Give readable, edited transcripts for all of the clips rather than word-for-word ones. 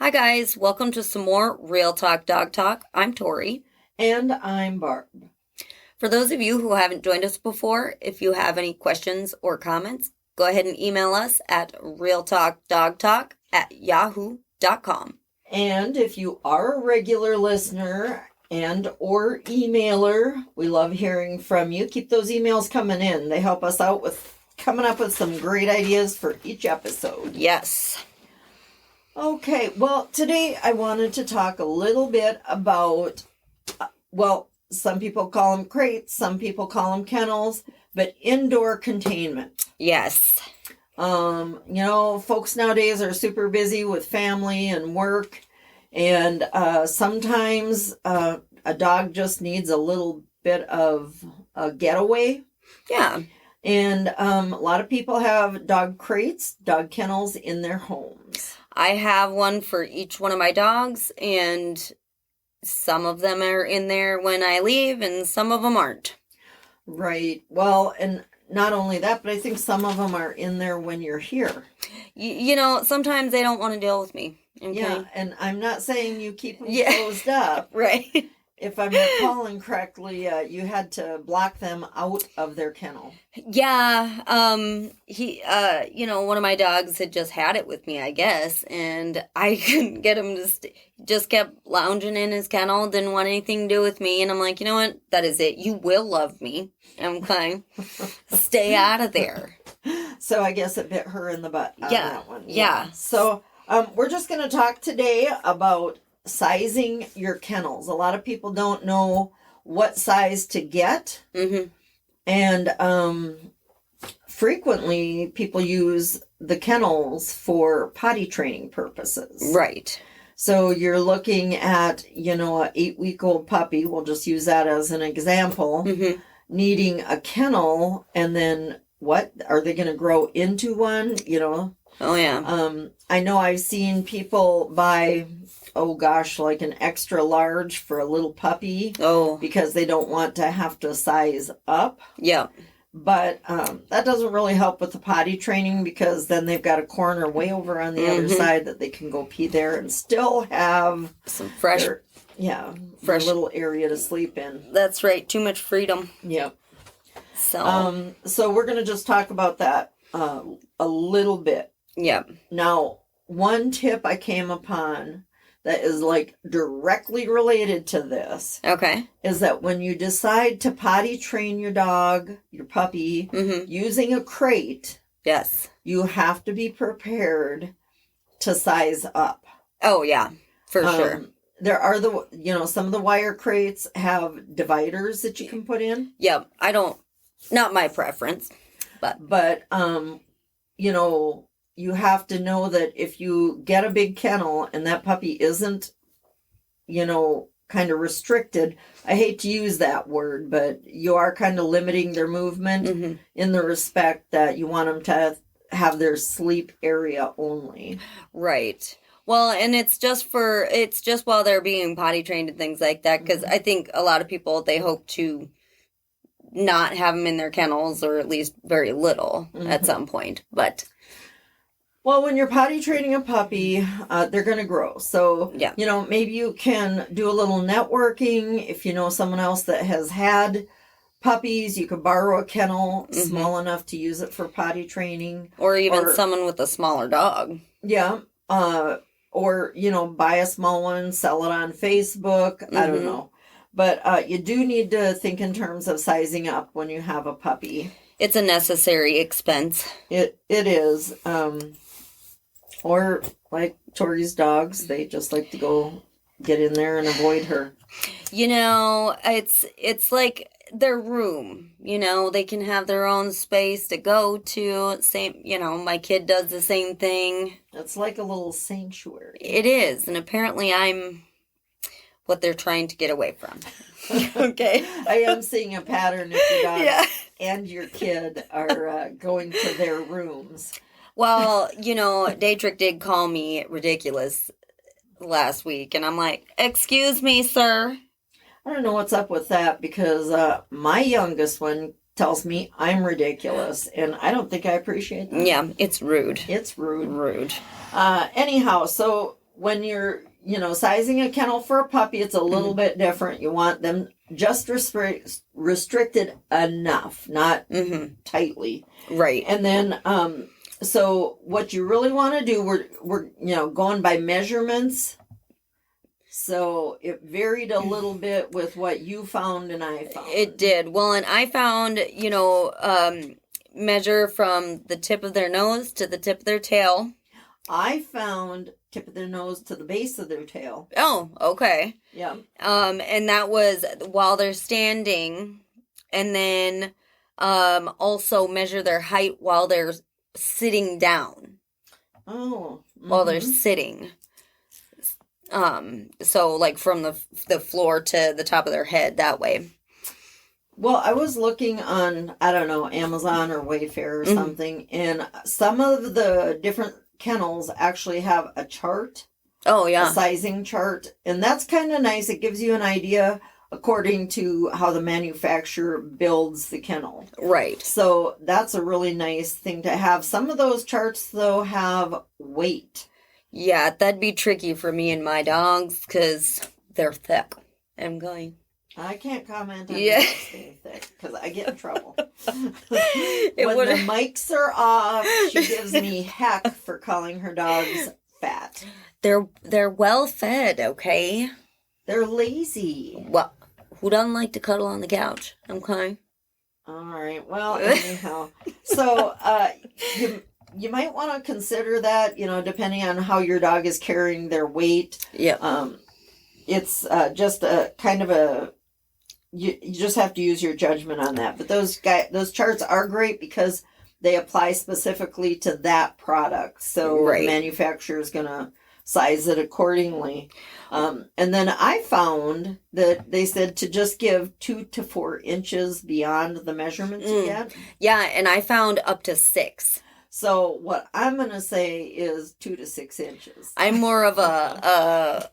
Hi, guys. Welcome to some more Real Talk Dog Talk. I'm Tori. And I'm Barb. For those of you who haven't joined us before, if you have any questions or comments, go ahead and email us at realtalkdogtalk@yahoo.com. And if you are a regular listener and or emailer, we love hearing from you. Keep those emails coming in. They help us out with coming up with some great ideas for each episode. Yes. Okay, well, today I wanted to talk a little bit about, some people call them crates, some people call them kennels, but indoor containment. Yes. Folks nowadays are super busy with family and work, and sometimes a dog just needs a little bit of a getaway. Yeah. And a lot of people have dog crates, dog kennels in their homes. I have one for each one of my dogs, and some of them are in there when I leave, and some of them aren't. Right. Well, and not only that, but I think some of them are in there when you're here. Sometimes they don't want to deal with me. Okay? Yeah, and I'm not saying you keep them closed up. Right. If I'm recalling correctly, you had to block them out of their kennel. Yeah, one of my dogs had just had it with me, I guess, and I couldn't get him to just kept lounging in his kennel, didn't want anything to do with me, and I'm like, you know what, that is it, you will love me, okay, stay out of there. So I guess it bit her in the butt on that one. Yeah. So we're just going to talk today about sizing your kennels. A lot of people don't know what size to get. Mm-hmm. And frequently people use the kennels for potty training purposes. Right. So you're looking at, a 8-week-old puppy, we'll just use that as an example, needing a kennel, and then what? Are they going to grow into one? Oh, yeah. I know I've seen people buy, like an extra large for a little puppy. Oh. Because they don't want to have to size up. Yeah. But that doesn't really help with the potty training, because then they've got a corner way over on the other side that they can go pee there and still have some fresh little area to sleep in. That's right. Too much freedom. Yep. So we're going to just talk about that a little bit. Yeah. Now, one tip I came upon that is directly related to this. Okay. Is that when you decide to potty train your dog, your puppy, using a crate. Yes. You have to be prepared to size up. Oh, yeah. For sure. There are some of the wire crates have dividers that you can put in. Yeah. Not my preference, but you have to know that if you get a big kennel and that puppy isn't, kind of restricted, I hate to use that word, but you are kind of limiting their movement in the respect that you want them to have their sleep area only. Right. Well, and it's just while they're being potty trained and things like that, because I think a lot of people, they hope to not have them in their kennels, or at least very little at some point, but... Well, when you're potty training a puppy, they're going to grow. So, yeah. Maybe you can do a little networking. If you know someone else that has had puppies, you could borrow a kennel small enough to use it for potty training. Or even someone with a smaller dog. Yeah. Or, buy a small one, sell it on Facebook. I don't know. But you do need to think in terms of sizing up when you have a puppy. It's a necessary expense. It is. Or like Tori's dogs, they just like to go get in there and avoid her. It's like their room. They can have their own space to go to. Same, my kid does the same thing. It's like a little sanctuary. It is, and apparently I'm what they're trying to get away from. Okay. I am seeing a pattern if your dog and your kid are going to their rooms. Well, Daedric did call me ridiculous last week, and I'm like, excuse me, sir. I don't know what's up with that, because my youngest one tells me I'm ridiculous, and I don't think I appreciate that. Yeah, it's rude. It's rude. Rude. Anyhow, so when you're, sizing a kennel for a puppy, it's a little bit different. You want them just restricted enough, not tightly. Right. And then, so what you really want to do, we're going by measurements. So it varied a little bit with what you found and I found. It did. Well, and I found, measure from the tip of their nose to the tip of their tail. I found tip of their nose to the base of their tail. Oh, okay. Yeah. And that was while they're standing, and then also measure their height while they're sitting down. Oh. While they're sitting. So like from the floor to the top of their head that way. Well, I was looking on, I don't know, Amazon or Wayfair or something, and some of the different kennels actually have a chart. Oh, yeah. A sizing chart. And that's kind of nice. It gives you an idea according to how the manufacturer builds the kennel. Right. So that's a really nice thing to have. Some of those charts, though, have weight. Yeah, that'd be tricky for me and my dogs because they're thick. I'm going. I can't comment on dogs being thick because I get in trouble. When the mics are off, she gives me heck for calling her dogs fat. They're well fed, okay? They're lazy. Well, who doesn't like to cuddle on the couch? Okay. All right. Well, anyhow, so you might want to consider that. Depending on how your dog is carrying their weight. Yeah. It's just a kind of a. You just have to use your judgment on that. But those charts are great because they apply specifically to that product. So the manufacturer is going to size it accordingly. And then I found that they said to just give 2 to 4 inches beyond the measurements you get. Yeah, and I found up to 6. So what I'm going to say is 2 to 6 inches. I'm more of a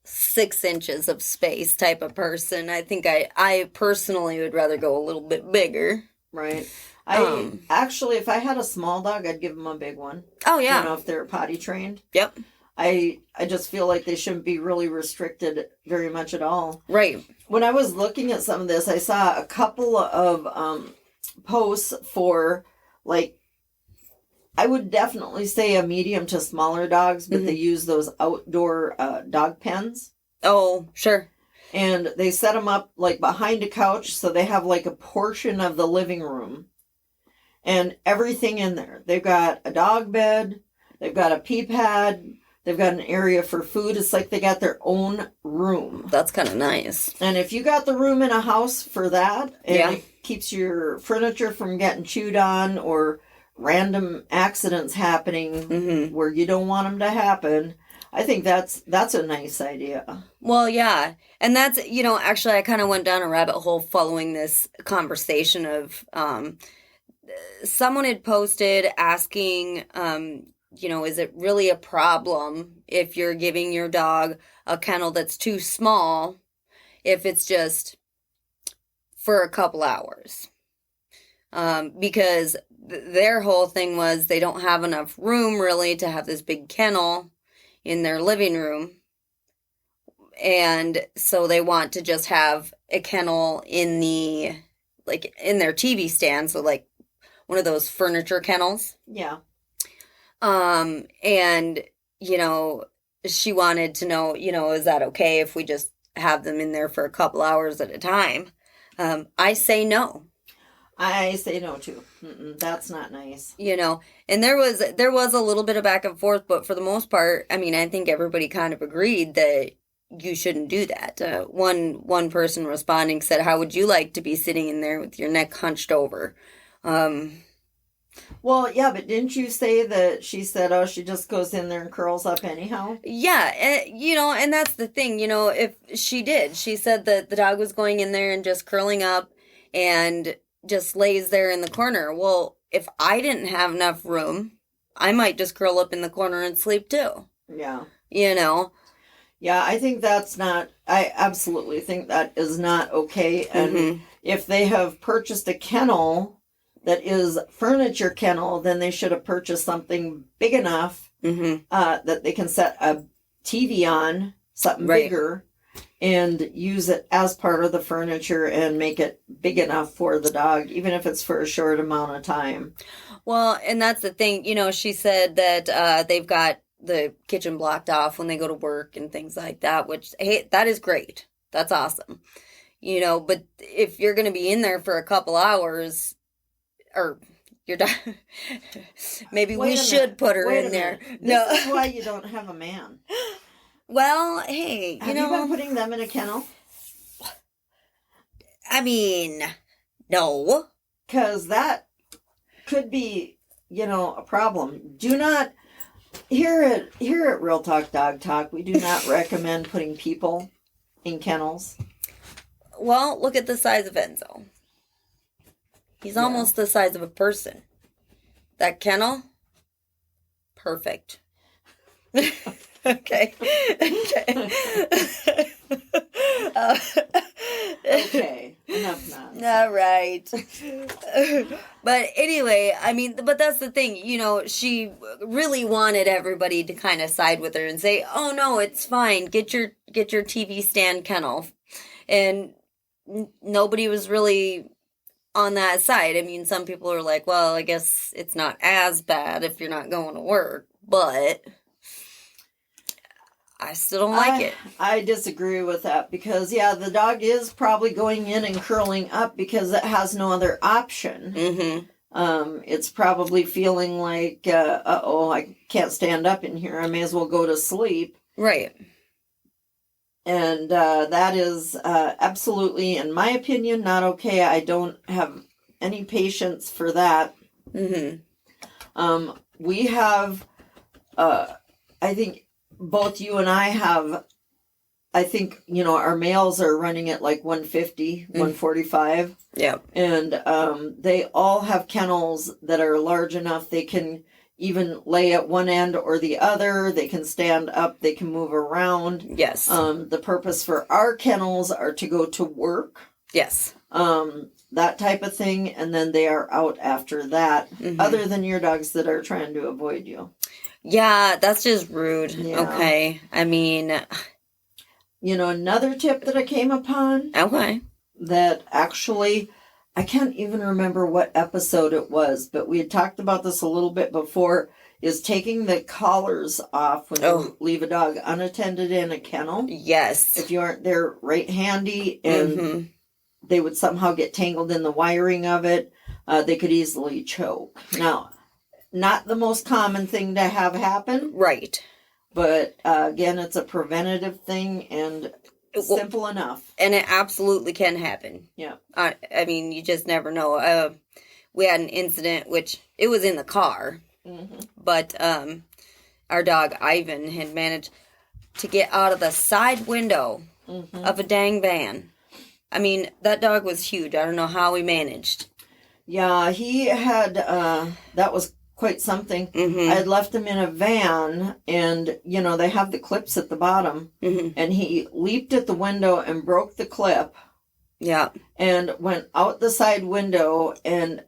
6 inches of space type of person. I think I personally would rather go a little bit bigger. Right. I actually, if I had a small dog, I'd give them a big one. Oh, yeah. If they're potty trained. Yep. I just feel like they shouldn't be really restricted very much at all. Right. When I was looking at some of this, I saw a couple of posts for, like, I would definitely say a medium to smaller dogs, but they use those outdoor dog pens. Oh, sure. And they set them up like behind a couch, so they have like a portion of the living room and everything in there. They've got a dog bed, they've got a pee pad, they've got an area for food. It's like they got their own room. That's kind of nice. And if you got the room in a house for that, and it keeps your furniture from getting chewed on or random accidents happening where you don't want them to happen, I think that's a nice idea. Well, yeah. And that's, actually I kind of went down a rabbit hole following this conversation of someone had posted asking, is it really a problem if you're giving your dog a kennel that's too small if it's just for a couple hours? Because their whole thing was they don't have enough room really to have this big kennel in their living room. And so they want to just have a kennel in in their TV stand. So like one of those furniture kennels. Yeah. And, she wanted to know, is that okay if we just have them in there for a couple hours at a time? I say no. I say no too. That's not nice. And there was a little bit of back and forth, but for the most part, I mean, I think everybody kind of agreed that you shouldn't do that. One person responding said, "How would you like to be sitting in there with your neck hunched over?" Well, yeah, but didn't you say that she said, oh, she just goes in there and curls up anyhow? Yeah, and that's the thing, if she did. She said that the dog was going in there and just curling up and just lays there in the corner. Well, if I didn't have enough room, I might just curl up in the corner and sleep too. Yeah. Yeah, I think I absolutely think that is not okay. And if they have purchased a kennel that is furniture kennel, then they should have purchased something big enough that they can set a TV on, something Right. bigger, and use it as part of the furniture and make it big enough for the dog, even if it's for a short amount of time. Well, and that's the thing. She said that they've got the kitchen blocked off when they go to work and things like that, which, hey, that is great. That's awesome. But if you're going to be in there for a couple hours, or you're done, maybe we should put her in there. No. This is why you don't have a man. Well, hey, Have you been putting them in a kennel? I mean, no. Because that could be, a problem. Do not, here at Real Talk Dog Talk, we do not recommend putting people in kennels. Well, look at the size of Enzo. He's almost the size of a person. That kennel, perfect. Okay. Okay, enough nonsense. All right. But anyway, but that's the thing, she really wanted everybody to kind of side with her and say, "Oh no, it's fine. Get your TV stand kennel." And nobody was really on that side. Some people are like, "Well, I guess it's not as bad if you're not going to work," but I still don't like it. I disagree with that because, the dog is probably going in and curling up because it has no other option. Mm-hmm. It's probably feeling like, I can't stand up in here. I may as well go to sleep. Right. And that is absolutely, in my opinion, not okay. I don't have any patience for that. Mm-hmm. We have, I think, both you and I have, I think, our males are running at like 150, 145. Yeah. And they all have kennels that are large enough they can even lay at one end or the other. They can stand up. They can move around. Yes. The purpose for our kennels are to go to work. Yes. That type of thing. And then they are out after that, other than your dogs that are trying to avoid you. Yeah, that's just rude. Yeah. Okay. Another tip that I came upon. Okay. That actually, I can't even remember what episode it was, but we had talked about this a little bit before, is taking the collars off when you leave a dog unattended in a kennel. Yes. If you aren't there right handy and they would somehow get tangled in the wiring of it, they could easily choke. Now, not the most common thing to have happen. Right. But again, it's a preventative thing and simple enough. And it absolutely can happen. Yeah. You just never know. We had an incident, which it was in the car, but our dog Ivan had managed to get out of the side window of a dang van. That dog was huge. I don't know how he managed. Yeah, he had, that was quite something. I had left him in a van and, they have the clips at the bottom and he leaped at the window and broke the clip. Yeah. And went out the side window and,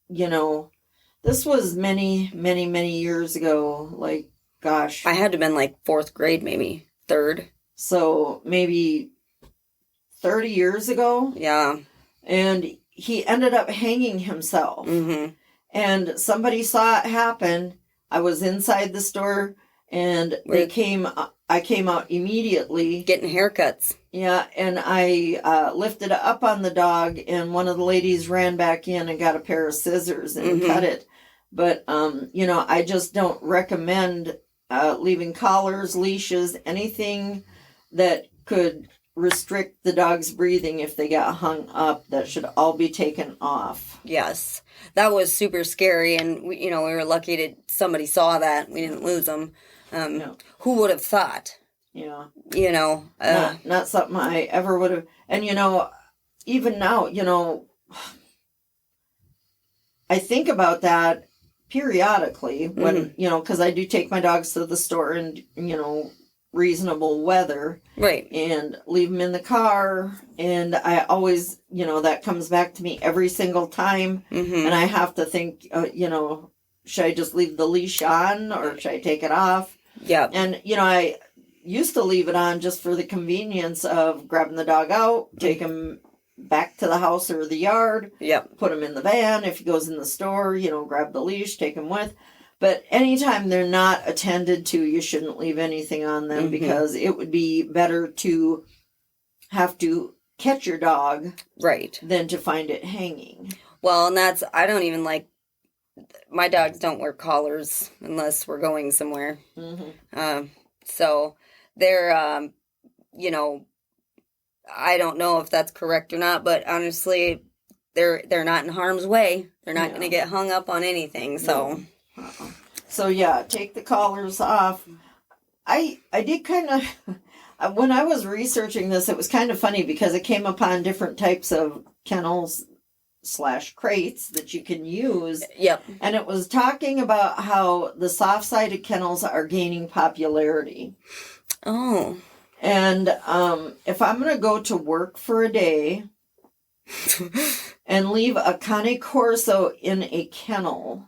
this was many, many, many years ago. Like, gosh. I had to have been like 4th grade, maybe 3rd. So maybe 30 years ago. Yeah. And he ended up hanging himself. And somebody saw it happen. I was inside the store and I came out immediately. Getting haircuts. Yeah, and I lifted up on the dog and one of the ladies ran back in and got a pair of scissors and cut it. But, I just don't recommend leaving collars, leashes, anything that could restrict the dog's breathing if they got hung up. That should all be taken off. Yes. That was super scary, and we were lucky that somebody saw that. We didn't lose them. No. Who would have thought? Yeah. Not something I ever would have. And, even now, I think about that periodically when, because I do take my dogs to the store and, reasonable weather. Right. And leave them in the car. And I always, that comes back to me every single time. And I have to think, should I just leave the leash on or should I take it off? Yep. And, I used to leave it on just for the convenience of grabbing the dog out, take him back to the house or the yard, Yep. put him in the van. If he goes in the store, grab the leash, take him with. But anytime they're not attended to, you shouldn't leave anything on them because it would be better to have to catch your dog right than to find it hanging. Well, and I don't even like, my dogs don't wear collars unless we're going somewhere. So they're, I don't know if that's correct or not, but honestly, they're not in harm's way. They're not going to get hung up on anything. So, So yeah, take the collars off. I did kind of, when I was researching this, it was kind of funny because it came upon different types of kennels / crates that you can use. Yep. And it was talking about how the soft-sided kennels are gaining popularity. Oh. And if I'm going to go to work for a day and leave a Cane Corso in a kennel,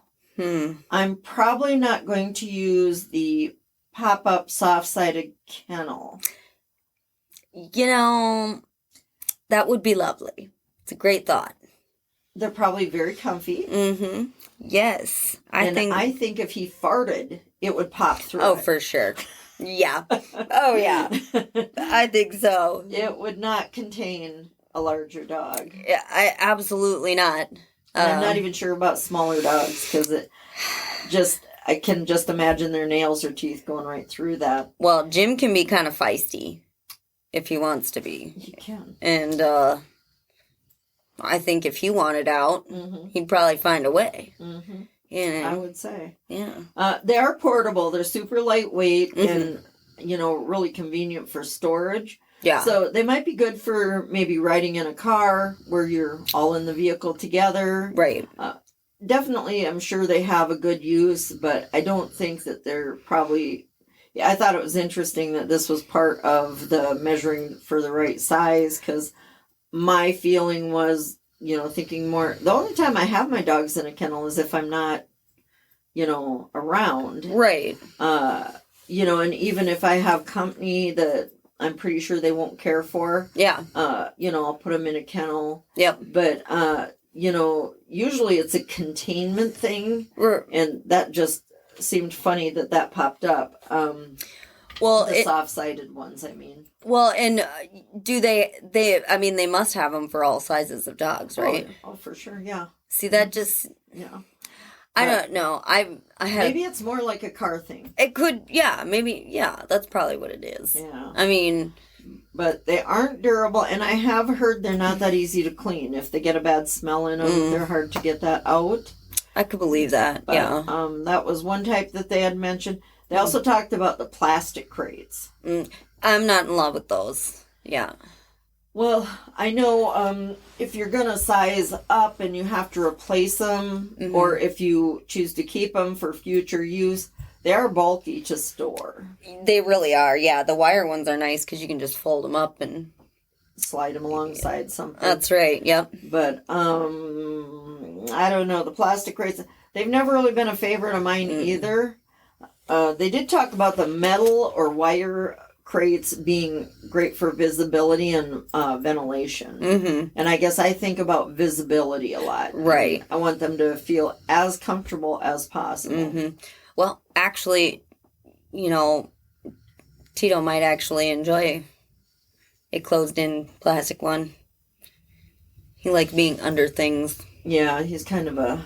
I'm probably not going to use the pop-up soft-sided kennel. That would be lovely. It's a great thought. They're probably very comfy. Yes. I think if he farted, it would pop through. Oh, for sure. Yeah. Oh, yeah. I think so. It would not contain a larger dog. Absolutely not. I'm not even sure about smaller dogs because I can just imagine their nails or teeth going right through that. Well, Jim can be kind of feisty if he wants to be. He can. And I think if he wanted out, he'd probably find a way. I would say. Yeah. They are portable. They're super lightweight and, really convenient for storage. Yeah. So they might be good for maybe riding in a car where you're all in the vehicle together. Right. Definitely, I'm sure they have a good use, but I don't think that they're probably... Yeah, I thought it was interesting that this was part of the measuring for the right size because my feeling was, thinking more... The only time I have my dogs in a kennel is if I'm not, around. Right. And even if I have company that I'm pretty sure they won't care for. Yeah. I'll put them in a kennel. Yep. But, usually it's a containment thing. And that just seemed funny that popped up. The soft-sided ones, I mean. Well, and do they must have them for all sizes of dogs, right? Oh, for sure, yeah. See, that just... Yeah. I don't know. I had maybe it's more like a car thing. It could, yeah. Maybe, yeah. That's probably what it is. Yeah. I mean, but they aren't durable, and I have heard they're not that easy to clean. If they get a bad smell in them, they're hard to get that out. I could believe that. But, yeah. That was one type that they had mentioned. They also talked about the plastic crates. I'm not in love with those. Yeah. Well, I know if you're going to size up and you have to replace them, or if you choose to keep them for future use, they are bulky to store. They really are, yeah. The wire ones are nice because you can just fold them up and... slide them alongside something. That's right, yep. But, I don't know. The plastic crates, they've never really been a favorite of mine either. They did talk about the metal or wire crates being great for visibility and ventilation. And I guess I think about visibility a lot. Right. I want them to feel as comfortable as possible. Well, actually, Tito might actually enjoy a closed-in plastic one. He likes being under things. Yeah, he's kind of a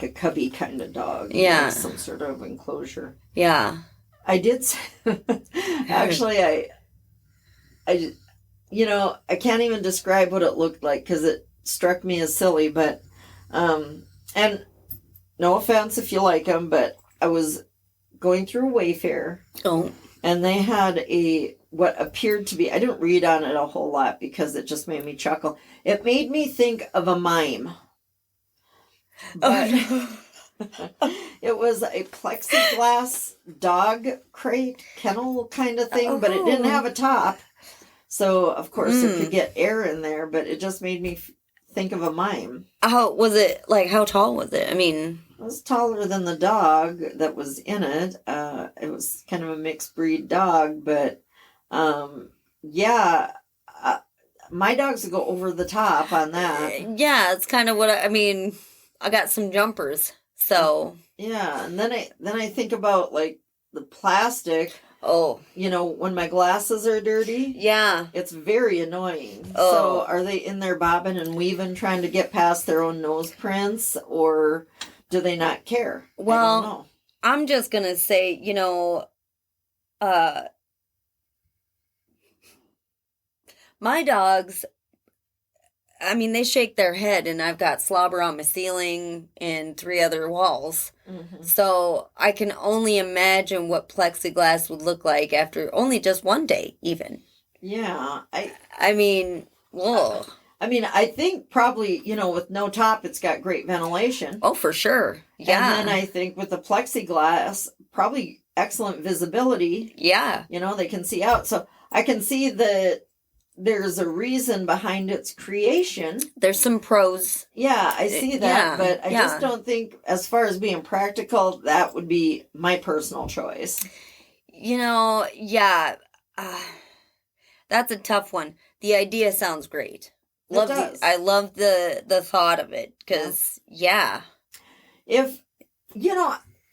cubby kind of dog. Yeah. Some sort of enclosure. Yeah. I did. Actually, I can't even describe what it looked like because it struck me as silly. But, and no offense if you like them, but I was going through Wayfair. Oh. And they had what appeared to be, I didn't read on it a whole lot because it just made me chuckle. It made me think of a mime. But it was a plexiglass dog crate, kennel kind of thing, but it didn't have a top. So, of course, it could get air in there, but it just made me think of a mime. How was it, how tall was it? I mean... was taller than the dog that was in it. It was kind of a mixed breed dog, but yeah, my dogs go over the top on that. Yeah, it's kind of what I mean. I got some jumpers, so Yeah, and then I think about like the plastic. oh When my glasses are dirty, yeah, it's very annoying. Oh. So are they in there bobbing and weaving trying to get past their own nose prints, or do they not care? Well, I don't know. I'm just gonna say, my dogs, I mean, they shake their head, and I've got slobber on my ceiling and 3 other walls. Mm-hmm. So I can only imagine what plexiglass would look like after only just one day, even. Yeah, I mean, whoa. I think probably, with no top, it's got great ventilation. Oh, for sure. Yeah. And then I think with the plexiglass, probably excellent visibility. Yeah. They can see out. So I can see that there's a reason behind its creation. There's some pros. Yeah, I see that. But I just don't think, as far as being practical, that would be my personal choice. Yeah. That's a tough one. The idea sounds great. I love the thought of it because if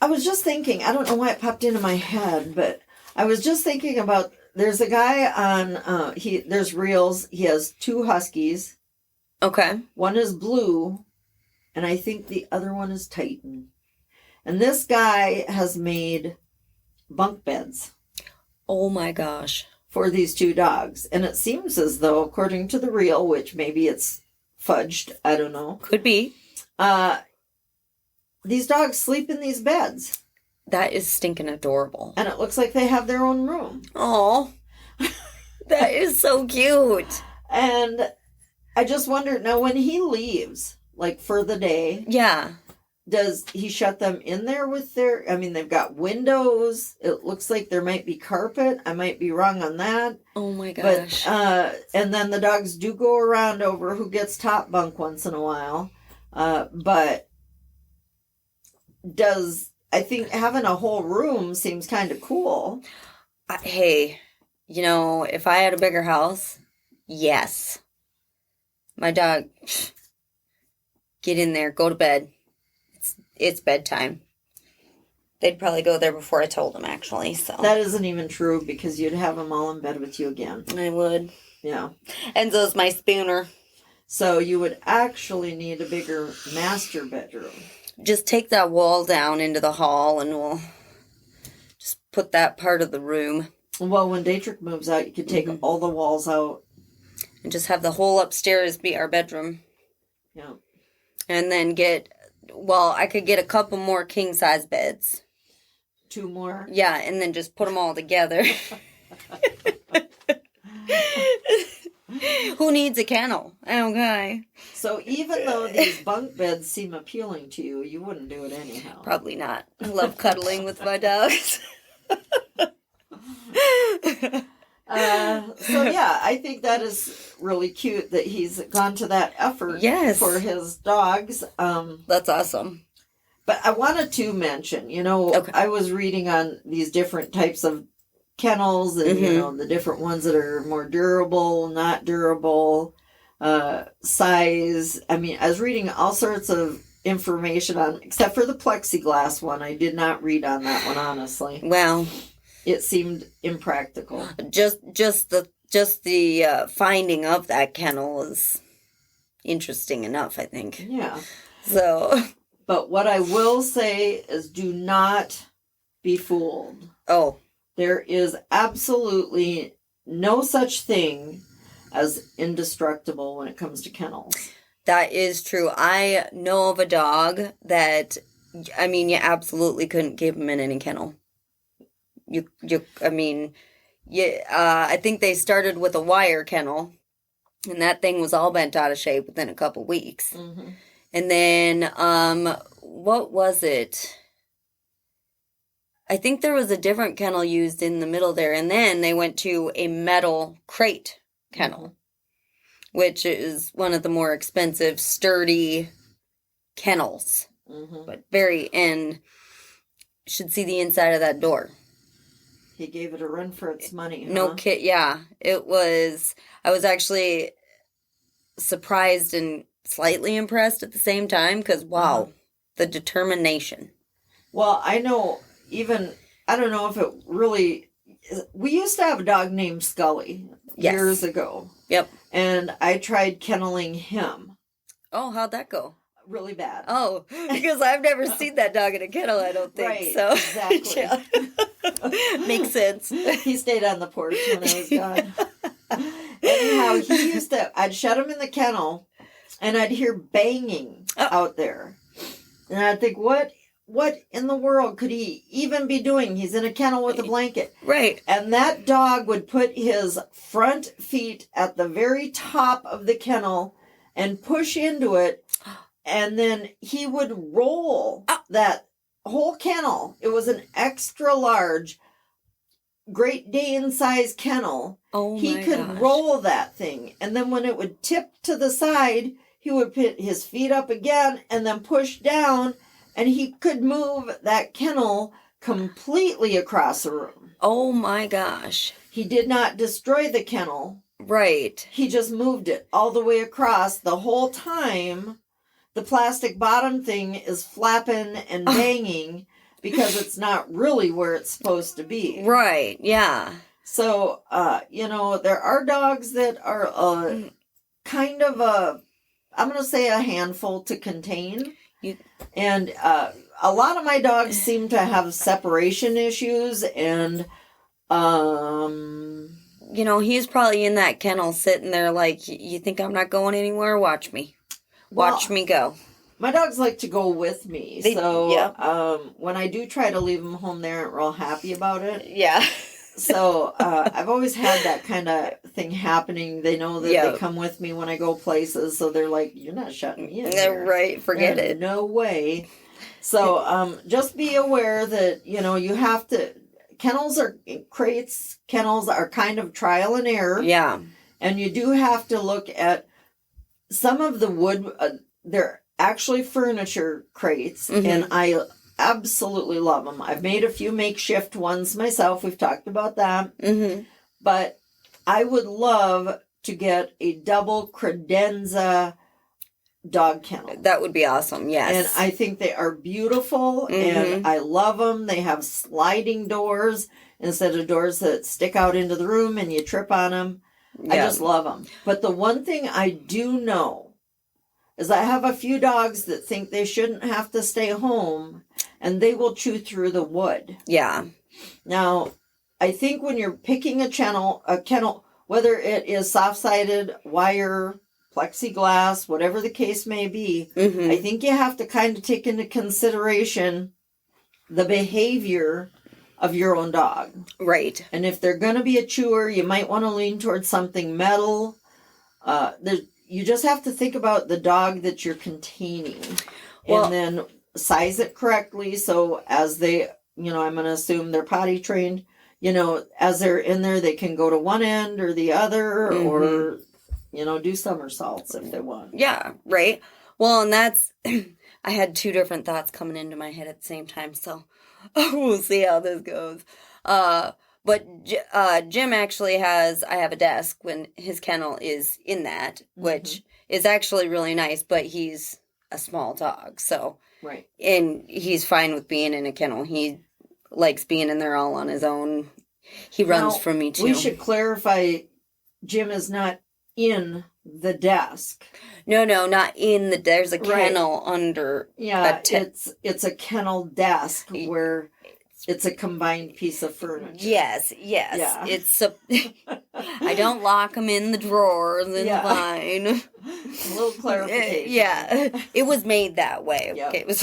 I was just thinking, I don't know why it popped into my head, but I was just thinking about, there's a guy on there's reels. He has 2 huskies. Okay. One is blue, and I think the other one is Titan. And this guy has made bunk beds. Oh my gosh. For these 2 dogs. And it seems as though, according to the reel, which maybe it's fudged, I don't know. Could be. These dogs sleep in these beds. That is stinking adorable. And it looks like they have their own room. Oh, that is so cute. And I just wonder, now when he leaves, like for the day. Yeah. Does he shut them in there with they've got windows. It looks like there might be carpet. I might be wrong on that. Oh my gosh. But, and then the dogs do go around over who gets top bunk once in a while. But I think having a whole room seems kind of cool. Hey, if I had a bigger house, yes. My dog, get in there, go to bed. It's bedtime. They'd probably go there before I told them, actually. So that isn't even true, because you'd have them all in bed with you again. I would. Yeah. And so's my spooner. So you would actually need a bigger master bedroom. Just take that wall down into the hall, and we'll just put that part of the room. Well, when Dietrich moves out, you could take all the walls out. And just have the whole upstairs be our bedroom. Yeah. And then I could get a couple more king-size beds. 2 more? Yeah, and then just put them all together. Who needs a kennel? Okay. So even though these bunk beds seem appealing to you, you wouldn't do it anyhow. Probably not. I love cuddling with my dogs. So yeah, I think that is really cute that he's gone to that effort for his dogs. That's awesome. But I wanted to mention, I was reading on these different types of kennels and, the different ones that are more durable, not durable, size. I was reading all sorts of information on, except for the plexiglass one. I did not read on that one, honestly. Well, it seemed impractical. Just the finding of that kennel is interesting enough, I think. Yeah. So. But what I will say is, do not be fooled. Oh. There is absolutely no such thing as indestructible when it comes to kennels. That is true. I know of a dog that, you absolutely couldn't keep him in any kennel. I think they started with a wire kennel, and that thing was all bent out of shape within a couple weeks. Mm-hmm. And then, what was it? I think there was a different kennel used in the middle there, and then they went to a metal crate kennel, which is one of the more expensive, sturdy kennels. But and should see the inside of that door. He gave it a run for its money, huh? No kid, yeah. It was, I was actually surprised and slightly impressed at the same time because, wow, the determination. Well, I know I don't know if it really, we used to have a dog named Scully years ago. Yep. And I tried kenneling him. Oh, how'd that go? Really bad. Oh, because I've never seen that dog in a kennel, I don't think. Right, so. Exactly. Makes sense. He stayed on the porch when I was gone. Anyhow, I'd shut him in the kennel and I'd hear banging out there. And I'd think, what in the world could he even be doing? He's in a kennel with a blanket. Right. And that dog would put his front feet at the very top of the kennel and push into it. And then he would roll that whole kennel. It was an extra large Great Dane size kennel. Oh, he could roll that thing. And then when it would tip to the side, he would put his feet up again and then push down. And he could move that kennel completely across the room. Oh my gosh. He did not destroy the kennel. Right. He just moved it all the way across. The whole time, the plastic bottom thing is flapping and banging because it's not really where it's supposed to be. Right, yeah. So, there are dogs that are kind of I'm going to say a handful to contain. And a lot of my dogs seem to have separation issues and he's probably in that kennel sitting there like, you think I'm not going anywhere? Watch me. Watch me go. My dogs like to go with me. When I do try to leave them home, they aren't real happy about it. Yeah. So I've always had that kind of thing happening. They know that they come with me when I go places. So they're like, you're not shutting me in here. Right. Forget it. No way. So just be aware that, you have to, kennels are kind of trial and error. Yeah. And you do have to look at some of the wood, they're actually furniture crates. And I absolutely love them. I've made a few makeshift ones myself. We've talked about that. But I would love to get a double credenza dog kennel. That would be awesome, yes. And I think they are beautiful and I love them. They have sliding doors instead of doors that stick out into the room and you trip on them. I just love them. But the one thing I do know is I have a few dogs that think they shouldn't have to stay home and they will chew through the wood. Yeah. Now, I think when you're picking a kennel, whether it is soft-sided, wire, plexiglass, whatever the case may be, I think you have to kind of take into consideration the behavior of your own dog. Right. And if they're going to be a chewer, you might want to lean towards something metal. You just have to think about the dog that you're containing and then size it correctly. So as they, I'm going to assume they're potty trained, as they're in there, they can go to one end or the other or, do somersaults if they want. Yeah, right. Well, and that's, I had two different thoughts coming into my head at the same time. So we'll see how this goes. But Jim actually I have a desk when his kennel is in that, which is actually really nice, but he's a small dog. So, right. And he's fine with being in a kennel. He likes being in there all on his own. He runs from me too. We should clarify, Jim is not in the desk. No, not in the, there's a kennel under. Yeah, it's a kennel desk where it's a combined piece of furniture. Yes. Yeah. I don't lock them in the drawers and fine. A little clarification. Yeah, it was made that way. Yep. Okay, it was.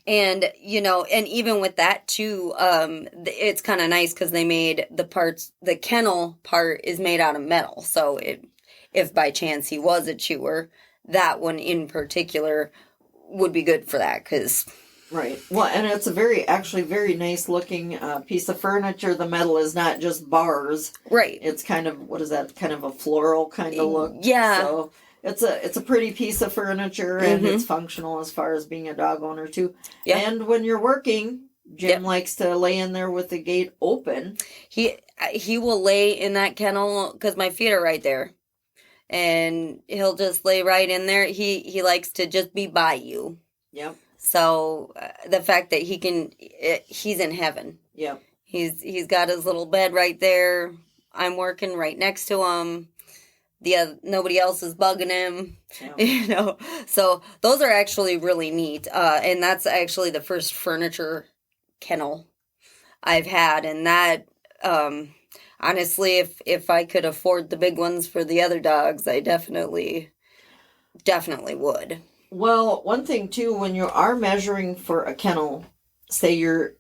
And, and even with that too, it's kind of nice because they made the kennel part is made out of metal. So if by chance he was a chewer, that one in particular would be good for that because. Right. Well, and it's actually very nice looking piece of furniture. The metal is not just bars. Right. It's kind of, what is that? Kind of a floral kind of look. Yeah. So it's a pretty piece of furniture, and Mhm. it's functional as far as being a dog owner too. Yeah. And when you're working, Jim Yep. likes to lay in there with the gate open. He will lay in that kennel because my feet are right there, and he'll just lay right in there. He likes to just be by you. Yep. So the fact that he's in heaven. Yep. He's got his little bed right there. I'm working right next to him. Nobody else is bugging him, Yep. So those are actually really neat. And that's actually the first furniture kennel I've had, and that honestly, if I could afford the big ones for the other dogs, I definitely would. Well, one thing too, when you are measuring for a kennel, say you're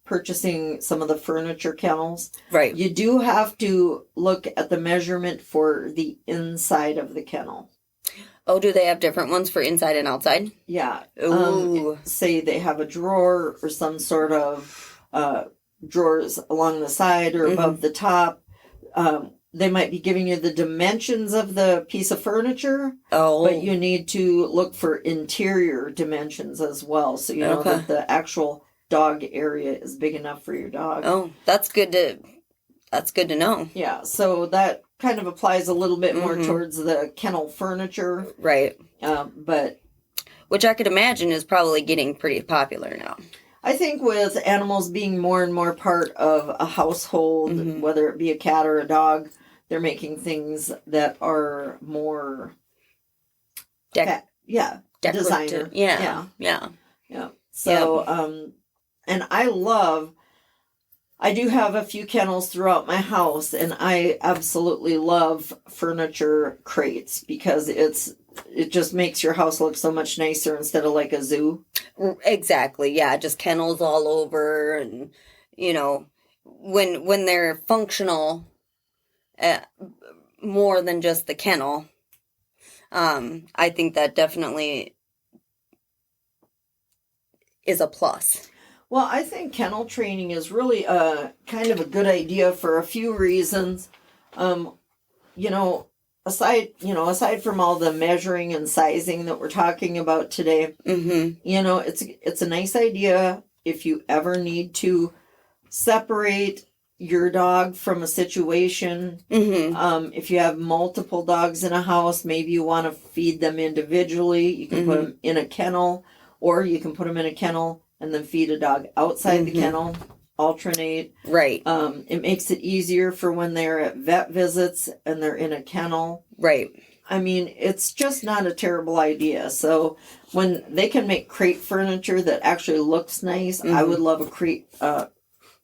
purchasing some of the furniture kennels, Right. you do have to look at the measurement for the inside of the kennel. Oh, do they have different ones for inside and outside? Yeah. Ooh. Say they have a drawer or some sort of drawers along the side or above the top. They might be giving you the dimensions of the piece of furniture, but you need to look for interior dimensions as well, so you know that the actual dog area is big enough for your dog. Oh, that's good to know. Yeah, so that kind of applies a little bit more towards the kennel furniture. Right. But which I could imagine is probably getting pretty popular now. I think with animals being more and more part of a household, whether it be a cat or a dog, they're making things that are more designer. Yeah. So, and I do have a few kennels throughout my house, and I absolutely love furniture crates because it just makes your house look so much nicer instead of like a zoo. Exactly. Yeah, just kennels all over, and when they're functional, more than just the kennel. I think that definitely is a plus. Well, I think kennel training is really kind of a good idea for a few reasons. Aside from all the measuring and sizing that we're talking about today, it's a nice idea if you ever need to separate your dog from a situation. If you have multiple dogs in a house, maybe you want to feed them individually. You can put them in a kennel, or you can put them in a kennel and then feed a dog outside the kennel, alternate. Right. It makes it easier for when they're at vet visits and they're in a kennel. Right. I mean, it's just not a terrible idea. So when they can make crate furniture that actually looks nice, I would love a crate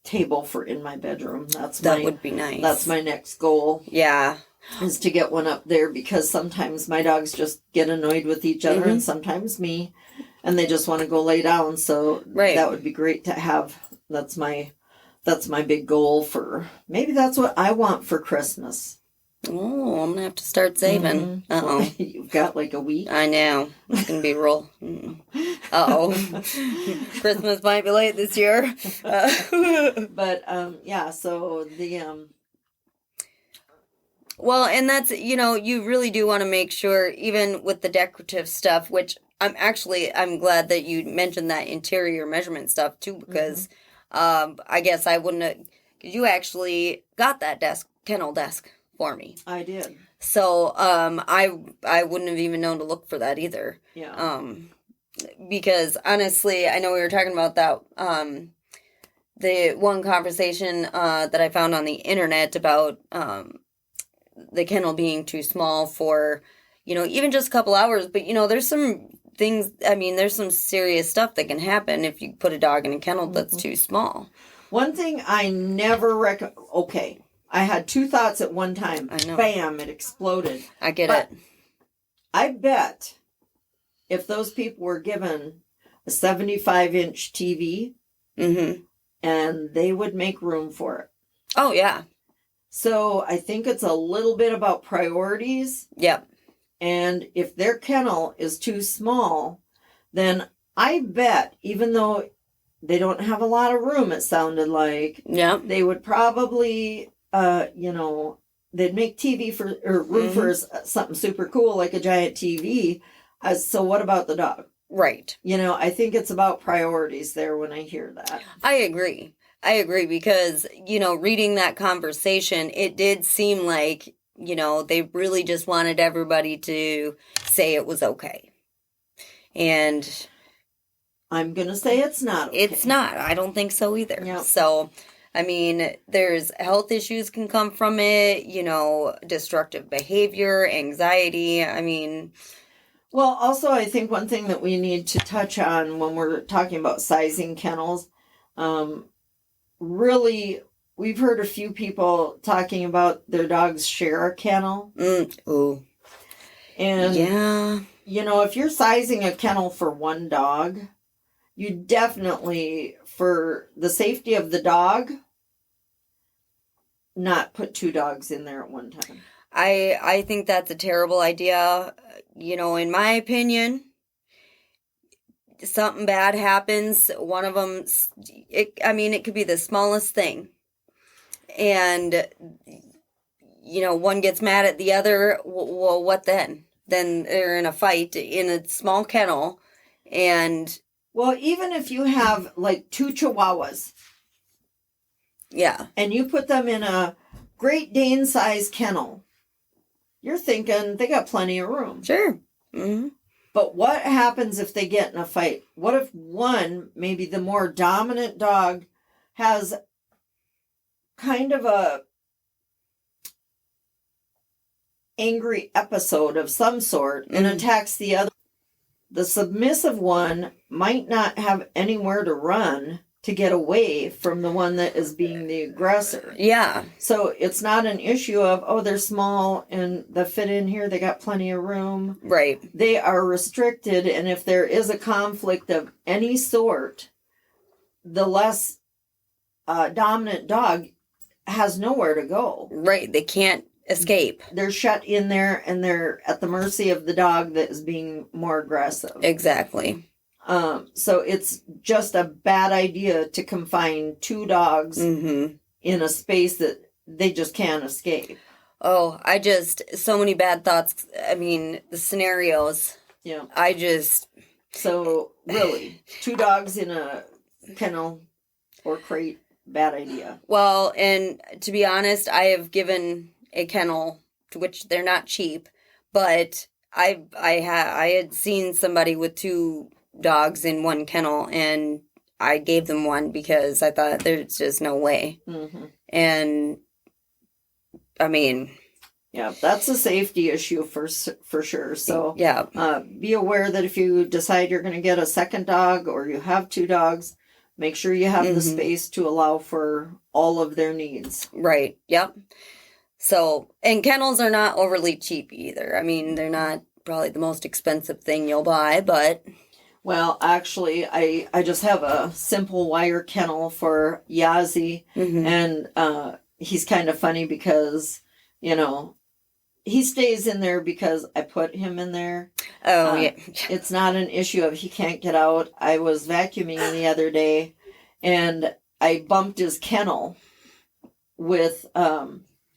table for in my bedroom. That would be nice. That's my next goal. Yeah. Is to get one up there, because sometimes my dogs just get annoyed with each other and sometimes me, and they just want to go lay down. So that would be great to have. That's my big goal for, maybe that's what I want for Christmas. Oh, I'm gonna have to start saving. Uh-oh. You've got like a week. I know. It's gonna be real. Uh-oh. Christmas might be late this year. But so the well, and that's, you really do want to make sure, even with the decorative stuff, which I'm glad that you mentioned that interior measurement stuff too, because I guess I wouldn't have, because you actually got that kennel desk for me. I did. So I wouldn't have even known to look for that either. Yeah. Because honestly, I know we were talking about that the one conversation that I found on the internet about the kennel being too small for, even just a couple hours. But, there's some things, there's some serious stuff that can happen if you put a dog in a kennel that's too small. One thing I never recommend, okay, I had two thoughts at one time. I know. Bam, it exploded. I get it. I bet if those people were given a 75-inch TV, and they would make room for it. Oh, yeah. So I think it's a little bit about priorities. Yep. And if their kennel is too small, then I bet, even though they don't have a lot of room, it sounded like, yep, they would probably, they'd make TV or room for something super cool like a giant TV. So what about the dog? Right. I think it's about priorities there when I hear that. I agree because, reading that conversation, it did seem like, they really just wanted everybody to say it was okay. And I'm going to say it's not okay. It's not. I don't think so either. Yep. So, I mean, there's health issues can come from it, destructive behavior, anxiety. I mean... Well, also, I think one thing that we need to touch on when we're talking about sizing kennels, really, we've heard a few people talking about their dogs share a kennel. Ooh. And, yeah. If you're sizing a kennel for one dog, you definitely, for the safety of the dog, not put 2 dogs in there at one time. I think that's a terrible idea. In my opinion, something bad happens. One of them, it could be the smallest thing. And, one gets mad at the other. Well, what then? Then they're in a fight in a small kennel. And... Well, even if you have like 2 Chihuahuas. Yeah. And you put them in a Great Dane size kennel. You're thinking they got plenty of room. Sure. Mm-hmm. But what happens if they get in a fight? What if one, maybe the more dominant dog, has kind of a angry episode of some sort and attacks the other? The submissive one might not have anywhere to run to get away from the one that is being the aggressor. Yeah. So it's not an issue of, they're small and they fit in here, they got plenty of room. Right. They are restricted, and if there is a conflict of any sort, the less dominant dog has nowhere to go. Right. They can't escape. They're shut in there, and they're at the mercy of the dog that is being more aggressive. Exactly. So it's just a bad idea to confine 2 dogs in a space that they just can't escape. Oh, so many bad thoughts. I mean, the scenarios. Yeah. So really, 2 dogs in a kennel or crate, bad idea. Well, and to be honest, I have given a kennel, to which they're not cheap, but I had seen somebody with 2 dogs in one kennel, and I gave them one because I thought there's just no way. Mm-hmm. And I mean, yeah, that's a safety issue for sure. So yeah, be aware that if you decide you're going to get a second dog or you have 2 dogs, make sure you have the space to allow for all of their needs. Right. Yep. So, and kennels are not overly cheap either. I mean, they're not probably the most expensive thing you'll buy, but... Well, actually, I just have a simple wire kennel for Yazzie, and he's kind of funny because, he stays in there because I put him in there. Oh, yeah. It's not an issue of he can't get out. I was vacuuming the other day, and I bumped his kennel with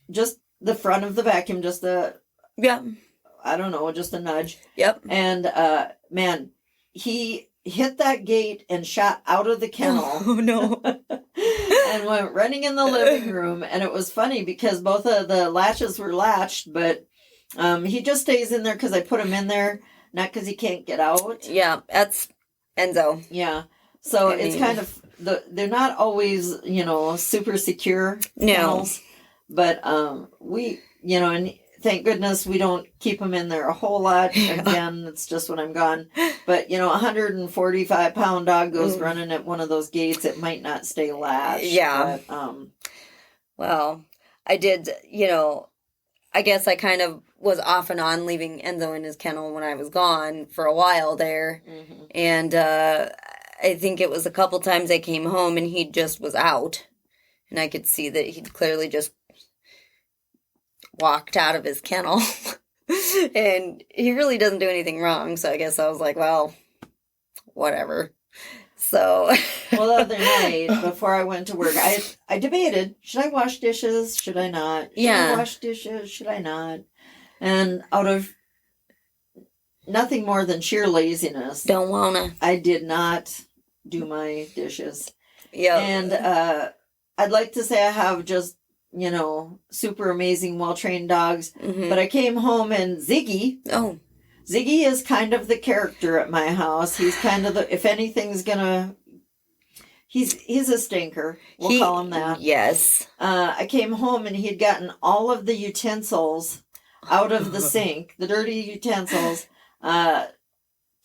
just the front of the vacuum, just a nudge. Yep. And, man... He hit that gate and shot out of the kennel. Oh, no. And went running in the living room. And it was funny because both of the latches were latched, but he just stays in there because I put him in there, not because he can't get out. Yeah, that's Enzo. Yeah. So it's kind of, they're not always, super secure kennels. But we, and thank goodness we don't keep them in there a whole lot. Again, it's just when I'm gone. But, a 145-pound dog goes running at one of those gates. It might not stay latched. Yeah. But, well, I did, I guess I kind of was off and on leaving Enzo in his kennel when I was gone for a while there. Mm-hmm. And I think it was a couple times I came home and he just was out. And I could see that he'd clearly just walked out of his kennel. And he really doesn't do anything wrong. So I guess I was like, well, whatever. So, Well, the other night before I went to work, I debated, should I wash dishes? Should I not? Should I wash dishes? Should I not? And out of nothing more than sheer laziness, don't wanna. I did not do my dishes. Yeah. And I'd like to say I have just, super amazing, well-trained dogs. Mm-hmm. But I came home and Ziggy is kind of the character at my house. He's kind of if anything's gonna, he's a stinker. We'll call him that. Yes. I came home and he'd gotten all of the utensils out of the sink, the dirty utensils,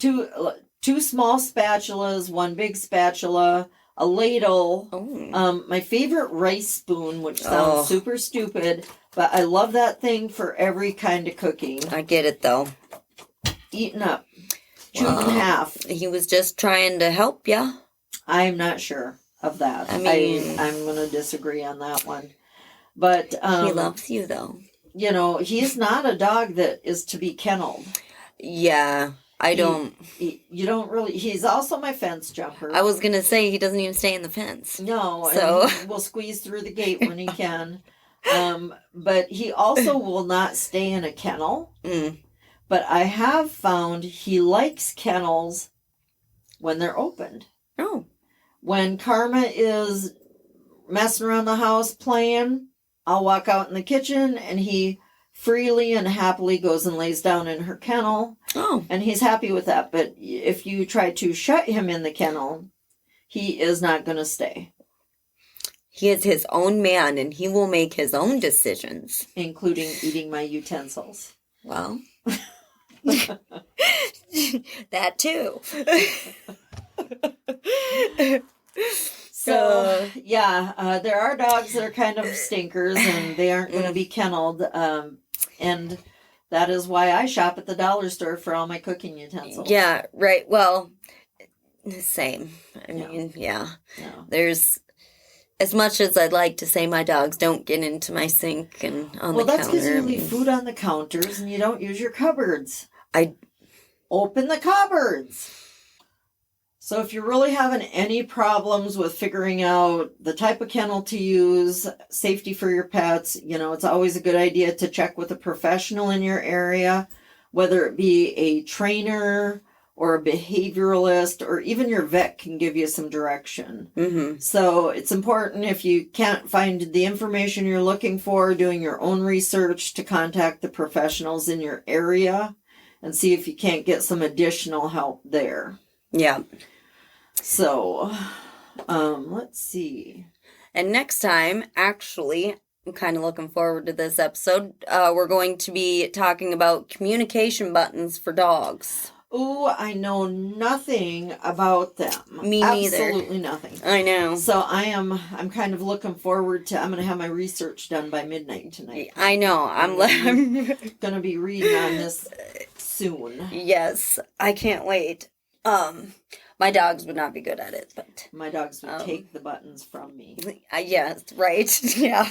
two small spatulas, one big spatula, a ladle, my favorite rice spoon, which sounds super stupid, but I love that thing for every kind of cooking. I get it, though. Eaten up. Chewed in half. He was just trying to help you. I'm not sure of that. I mean, I'm going to disagree on that one. But he loves you, though. He's not a dog that is to be kenneled. Yeah, I don't. You don't really. He's also my fence jumper. I was going to say he doesn't even stay in the fence. No, so and he will squeeze through the gate when he can. But he also will not stay in a kennel. Mm. But I have found he likes kennels when they're opened. Oh. When Karma is messing around the house playing, I'll walk out in the kitchen and he freely and happily goes and lays down in her kennel. Oh. And he's happy with that. But if you try to shut him in the kennel, he is not going to stay. He is his own man and he will make his own decisions. Including eating my utensils. Well. That too. So, there are dogs that are kind of stinkers and they aren't going to be kenneled. And that is why I shop at the dollar store for all my cooking utensils. Yeah, right. Well, same. I mean, yeah. There's, as much as I'd like to say my dogs don't get into my sink and on the counter. Well, that's because you leave food on the counters and you don't use your cupboards. Open the cupboards. So if you're really having any problems with figuring out the type of kennel to use, safety for your pets, it's always a good idea to check with a professional in your area, whether it be a trainer or a behavioralist, or even your vet can give you some direction. Mm-hmm. So it's important, if you can't find the information you're looking for, doing your own research, to contact the professionals in your area and see if you can't get some additional help there. Yeah. So, let's see. And next time, actually, I'm kind of looking forward to this episode. We're going to be talking about communication buttons for dogs. Ooh, I know nothing about them. Me neither. Absolutely nothing. I know. So I'm kind of looking forward to, I'm going to have my research done by midnight tonight. I know. I'm going to be reading on this soon. Yes, I can't wait. My dogs would not be good at it, but my dogs would take the buttons from me. Yes, right. Yeah.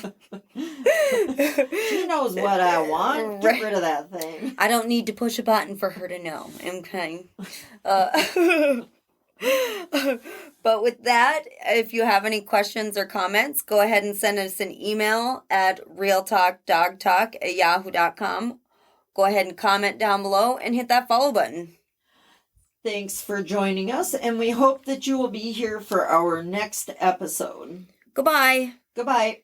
She knows what I want. Get rid of that thing. I don't need to push a button for her to know. Okay. But with that, if you have any questions or comments, go ahead and send us an email at realtalkdogtalk@yahoo.com. Go ahead and comment down below and hit that follow button. Thanks for joining us, and we hope that you will be here for our next episode. Goodbye. Goodbye.